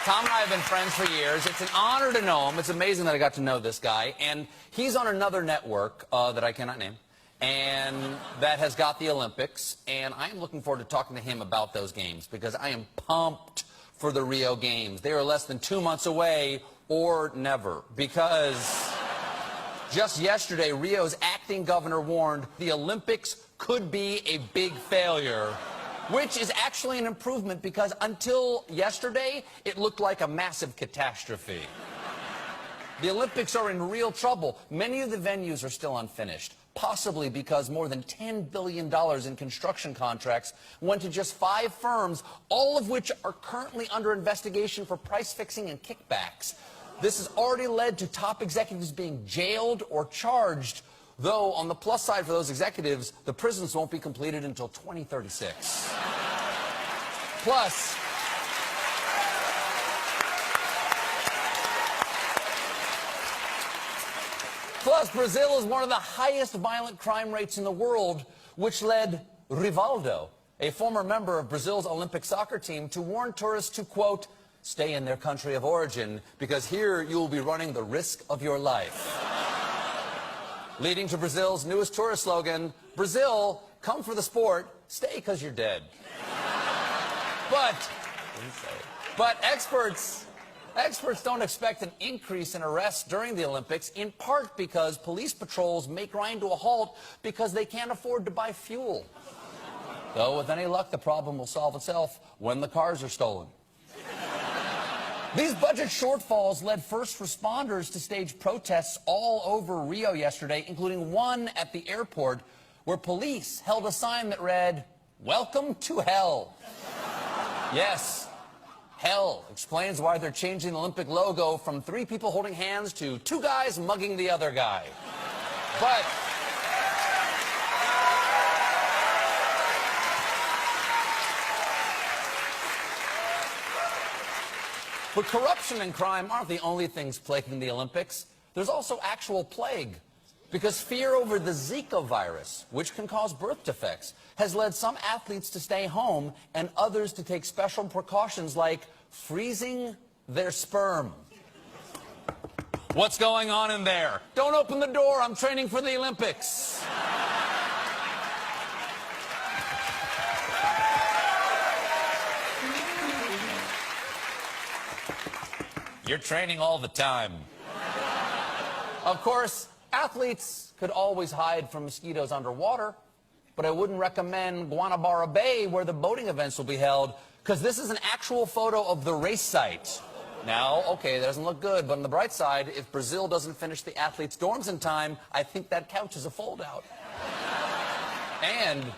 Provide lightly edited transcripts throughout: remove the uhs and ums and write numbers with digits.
Tom and I have been friends for years. It's an honor to know him. It's amazing that I got to know this guy. And he's on another network that I cannot name, and that has got the Olympics. And I am looking forward to talking to him about those games because I am pumped for the Rio Games. They are less than 2 months away, or never, because just yesterday, Rio's acting governor warned the Olympics could be a big failure, which is actually an improvement because until yesterday, it looked like a massive catastrophe. The Olympics are in real trouble. Many of the venues are still unfinished, possibly because more than $10 billion in construction contracts went to just 5 firms, all of which are currently under investigation for price fixing and kickbacks. This has already led to top executives being jailed or charged, though on the plus side for those executives, the prisons won't be completed until 2036. Plus, Brazil is one of the highest violent crime rates in the world, which led Rivaldo, a former member of Brazil's Olympic soccer team, to warn tourists to, quote, stay in their country of origin, because here you will be running the risk of your life. Leading to Brazil's newest tourist slogan, Brazil, come for the sport, stay because you're dead. But experts don't expect an increase in arrests during the Olympics, in part because police patrols may grind to a halt because they can't afford to buy fuel. Though, with any luck, the problem will solve itself when the cars are stolen. These budget shortfalls led first responders to stage protests all over Rio yesterday, including one at the airport where police held a sign that read, "Welcome to hell." Yes, hell explains why they're changing the Olympic logo from 3 people holding hands to 2 guys mugging the other guy. But corruption and crime aren't the only things plaguing the Olympics. There's also actual plague, because fear over the Zika virus, which can cause birth defects, has led some athletes to stay home and others to take special precautions like freezing their sperm. What's going on in there? Don't open the door. I'm training for the Olympics. You're training all the time. Of course, athletes could always hide from mosquitoes underwater, but I wouldn't recommend Guanabara Bay, where the boating events will be held, because this is an actual photo of the race site. Now, okay, that doesn't look good, but on the bright side, if Brazil doesn't finish the athletes' dorms in time, I think that counts as a foldout. And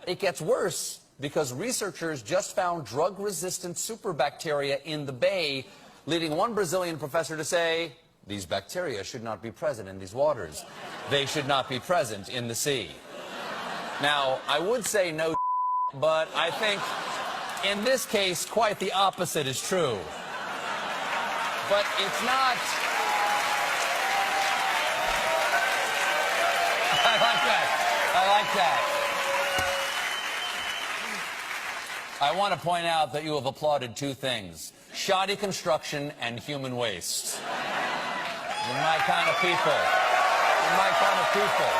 it gets worse, because researchers just found drug-resistant superbacteria in the bay, leading one Brazilian professor to say, these bacteria should not be present in these waters. They should not be present in the sea. Now, I would say no, but I think in this case, quite the opposite is true. But it's not. I like that. I like that. I want to point out that you have applauded 2 things: shoddy construction and human waste. You're my kind of people. You're my kind of people.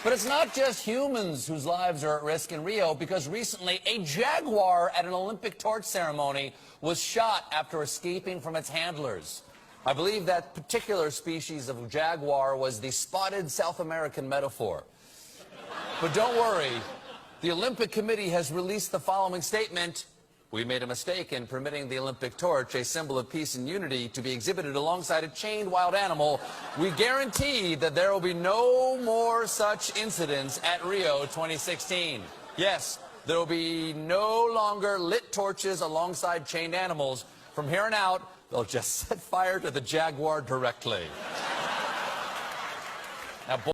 But it's not just humans whose lives are at risk in Rio, because recently a jaguar at an Olympic torch ceremony was shot after escaping from its handlers. I believe that particular species of jaguar was the spotted South American metaphor. But don't worry, the Olympic Committee has released the following statement: we made a mistake in permitting the Olympic torch, a symbol of peace and unity, to be exhibited alongside a chained wild animal. We guarantee that there will be no more such incidents at Rio 2016. Yes, there will be no longer lit torches alongside chained animals. From here on out, they'll just set fire to the jaguar directly. Now,